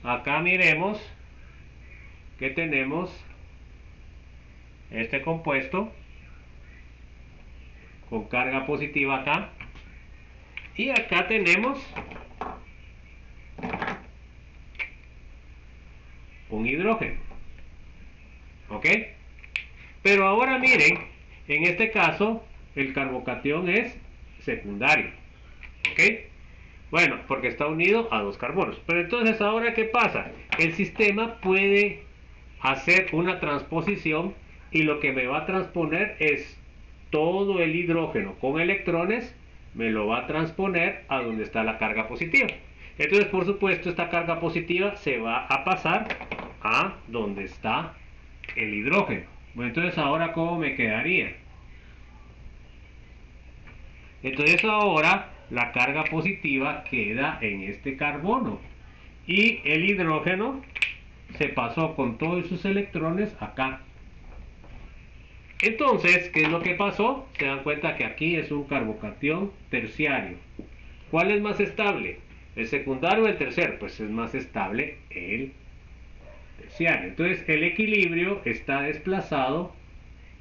acá miremos que tenemos este compuesto con carga positiva acá y acá tenemos un hidrógeno, ¿ok? Pero ahora miren, en este caso el carbocatión es secundario, ¿ok? Bueno, porque está unido a dos carbonos. Pero entonces ahora ¿qué pasa? El sistema puede hacer una transposición y lo que me va a transponer es todo el hidrógeno con electrones, me lo va a transponer a donde está la carga positiva. Entonces, por supuesto, esta carga positiva se va a pasar a donde está el hidrógeno. Bueno, entonces ahora ¿cómo me quedaría? Entonces ahora la carga positiva queda en este carbono y el hidrógeno se pasó con todos sus electrones acá. Entonces, ¿qué es lo que pasó? Se dan cuenta que aquí es un carbocatión terciario. ¿Cuál es más estable? ¿El secundario o el terciario? Pues es más estable el terciario. Entonces el equilibrio está desplazado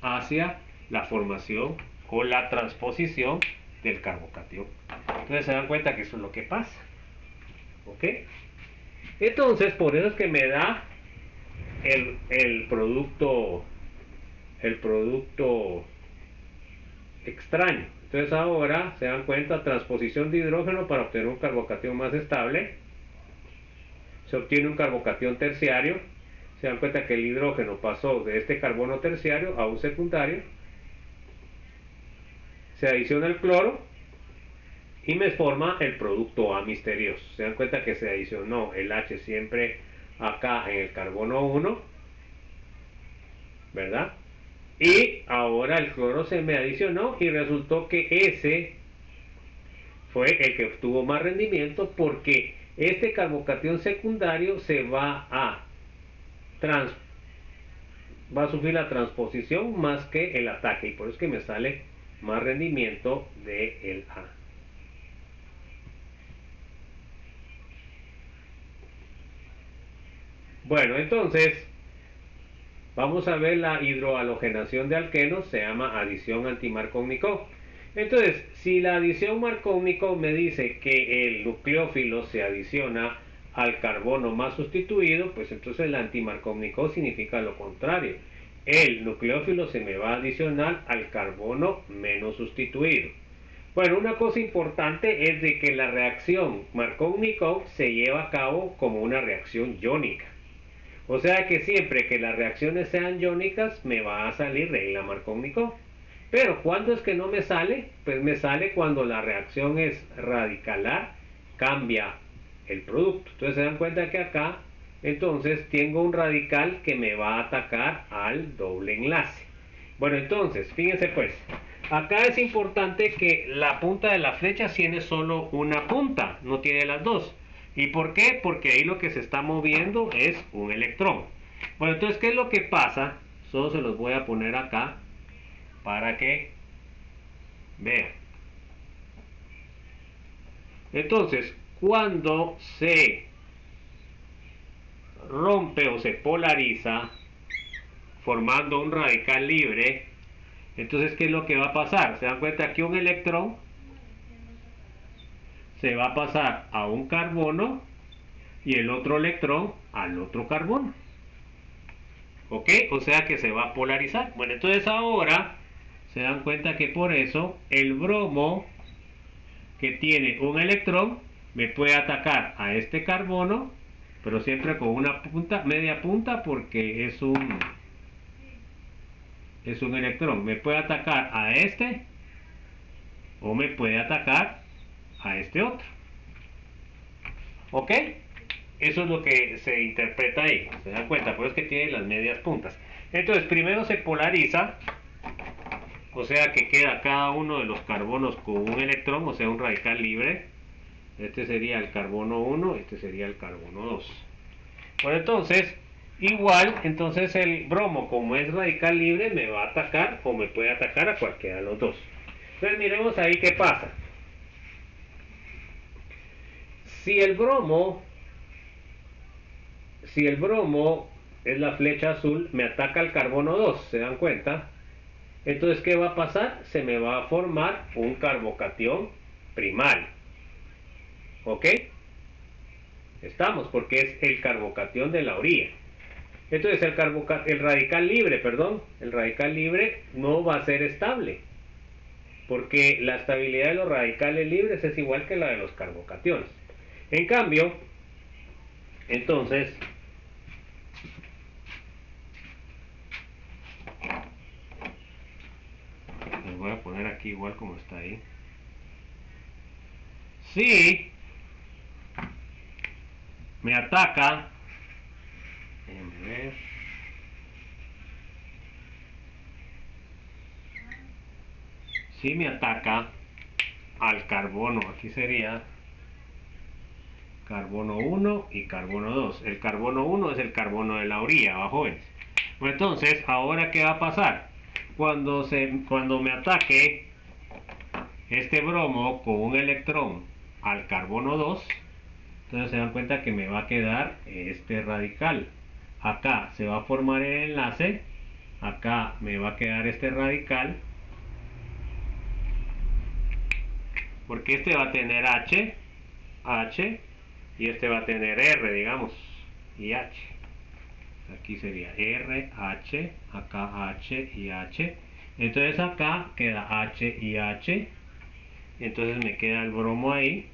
hacia la formación o la transposición del carbocatión. Entonces se dan cuenta que eso es lo que pasa. ¿Ok? Entonces por eso es que me da el producto extraño. Entonces ahora se dan cuenta, transposición de hidrógeno para obtener un carbocatión más estable. Se obtiene un carbocatión terciario. Se dan cuenta que el hidrógeno pasó de este carbono terciario a un secundario. Se adiciona el cloro y me forma el producto A misterioso. Se dan cuenta que se adicionó el H siempre acá en el carbono 1, ¿verdad? Y ahora el cloro se me adicionó y resultó que ese fue el que obtuvo más rendimiento porque este carbocatión secundario se va a sufrir la transposición más que el ataque y por eso es que me sale más rendimiento del A. Bueno, entonces vamos a ver la hidrohalogenación de alquenos, se llama adición anti-Markovnikov. Entonces, si la adición Markovnikov me dice que el nucleófilo se adiciona al carbono más sustituido, pues entonces el anti-Markovnikov significa lo contrario. El nucleófilo se me va a adicionar al carbono menos sustituido. Bueno, una cosa importante es de que la reacción Markovnikov se lleva a cabo como una reacción iónica. O sea que siempre que las reacciones sean iónicas me va a salir regla Markovnikov. Pero ¿cuándo es que no me sale? Pues me sale cuando la reacción es radicalar, cambia el producto. Entonces se dan cuenta que acá entonces tengo un radical que me va a atacar al doble enlace. Bueno, entonces, fíjense pues, acá es importante que la punta de la flecha tiene solo una punta, no tiene las dos. ¿Y por qué? Porque ahí lo que se está moviendo es un electrón. Bueno, entonces, ¿qué es lo que pasa? Solo se los voy a poner acá para que vean. Entonces, cuando se rompe o se polariza formando un radical libre, entonces, ¿qué es lo que va a pasar? Se dan cuenta que un electrón se va a pasar a un carbono y el otro electrón al otro carbono. ¿Ok? O sea que se va a polarizar. Bueno, entonces ahora se dan cuenta que por eso el bromo que tiene un electrón me puede atacar a este carbono, pero siempre con una punta, media punta, porque es un electrón. Me puede atacar a este o me puede atacar a este otro. ¿Ok? Eso es lo que se interpreta ahí. ¿Se dan cuenta? Por eso es que tiene las medias puntas. Entonces, primero se polariza, o sea que queda cada uno de los carbonos con un electrón, o sea, un radical libre. Este sería el carbono 1, este sería el carbono 2. Bueno, entonces, igual, entonces el bromo, como es radical libre, me va a atacar o me puede atacar a cualquiera de los dos. Entonces, miremos ahí qué pasa. Si el bromo si el bromo es la flecha azul, me ataca el carbono 2, ¿se dan cuenta? Entonces, ¿qué va a pasar? Se me va a formar un carbocatión primario. ¿Ok? Estamos, porque es el carbocatión de la orilla. Entonces, el radical libre, perdón, el radical libre no va a ser estable, porque la estabilidad de los radicales libres es igual que la de los carbocationes. En cambio, entonces, les voy a poner aquí igual como está ahí. Si me ataca, déjenme ver, si me ataca al carbono. Aquí sería carbono 1 y carbono 2. El carbono 1 es el carbono de la orilla, ¿va, jóvenes? Pues entonces, ¿ahora qué va a pasar? Cuando me ataque este bromo con un electrón al carbono 2, entonces se dan cuenta que me va a quedar este radical. Acá se va a formar el enlace, acá me va a quedar este radical, porque este va a tener H, y este va a tener R, digamos, y H. Aquí sería R, H, acá H y H. Entonces acá queda H y H. Entonces me queda el bromo ahí.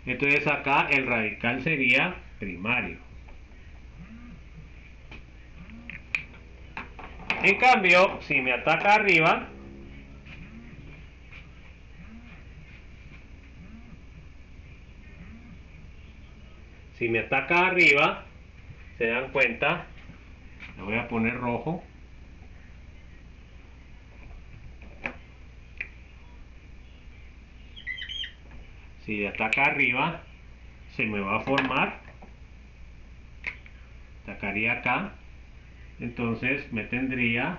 Entonces acá el radical sería primario. En cambio, si me ataca arriba, se dan cuenta, le voy a poner rojo. Si me ataca arriba, se me va a formar, atacaría acá, entonces me tendría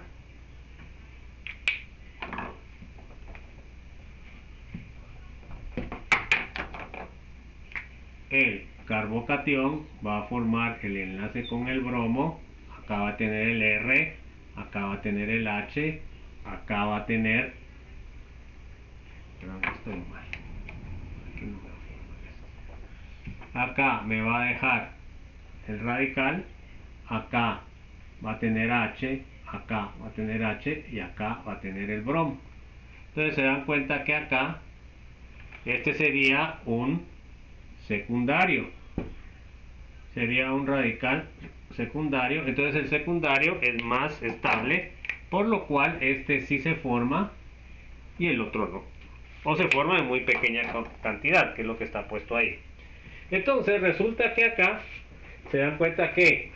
el carbocatión, va a formar el enlace con el bromo, acá va a tener el R, acá va a tener el H, acá va a tener, perdón, estoy mal, aquí no me va a formar esto. Acá me va a dejar el radical, acá va a tener H, acá va a tener H y acá va a tener el bromo. Entonces se dan cuenta que acá este sería un secundario, sería un radical secundario. Entonces el secundario es más estable, por lo cual este sí se forma y el otro no, o se forma en muy pequeña cantidad, que es lo que está puesto ahí. Entonces resulta que acá se dan cuenta que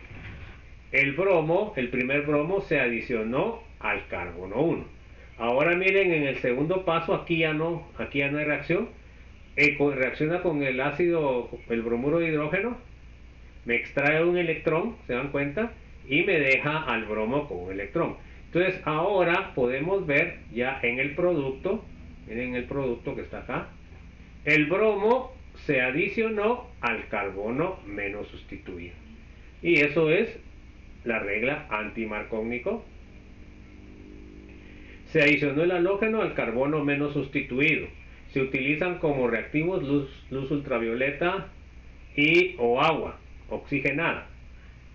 el bromo, el primer bromo, se adicionó al carbono 1. Ahora miren, en el segundo paso aquí ya no hay reacción. Reacciona con el ácido, el bromuro de hidrógeno, me extrae un electrón, se dan cuenta, y me deja al bromo con un electrón. Entonces ahora podemos ver ya en el producto, miren el producto que está acá, el bromo se adicionó al carbono menos sustituido. Y eso es la regla anti-Markovnikov. Se adicionó el halógeno al carbono menos sustituido. Se utilizan como reactivos luz ultravioleta y o agua oxigenada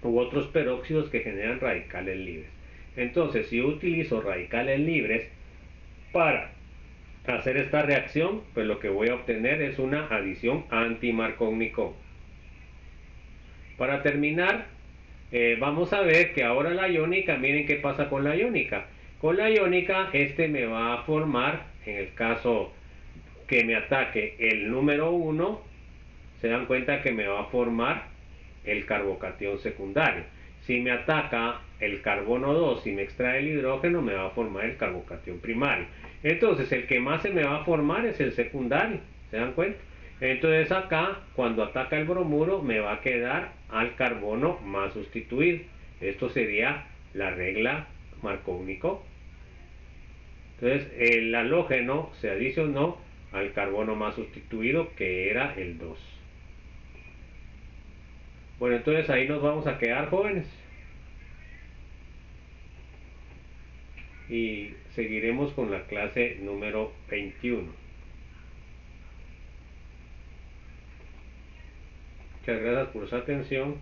u otros peróxidos que generan radicales libres. Entonces, si yo utilizo radicales libres para hacer esta reacción, pues lo que voy a obtener es una adición anti-Markovnikov. Para terminar, vamos a ver que ahora la iónica, miren qué pasa con la iónica. Con la iónica, este me va a formar, en el caso que me ataque el número 1, se dan cuenta que me va a formar el carbocatión secundario. Si me ataca el carbono 2 y me extrae el hidrógeno, me va a formar el carbocatión primario. Entonces, el que más se me va a formar es el secundario, ¿se dan cuenta? Entonces acá, cuando ataca el bromuro, me va a quedar al carbono más sustituido. Esto sería la regla Markovnikov. Entonces el halógeno se adicionó al carbono más sustituido, que era el 2. Bueno, entonces ahí nos vamos a quedar, jóvenes. Y seguiremos con la clase número 21. Muchas gracias por su atención.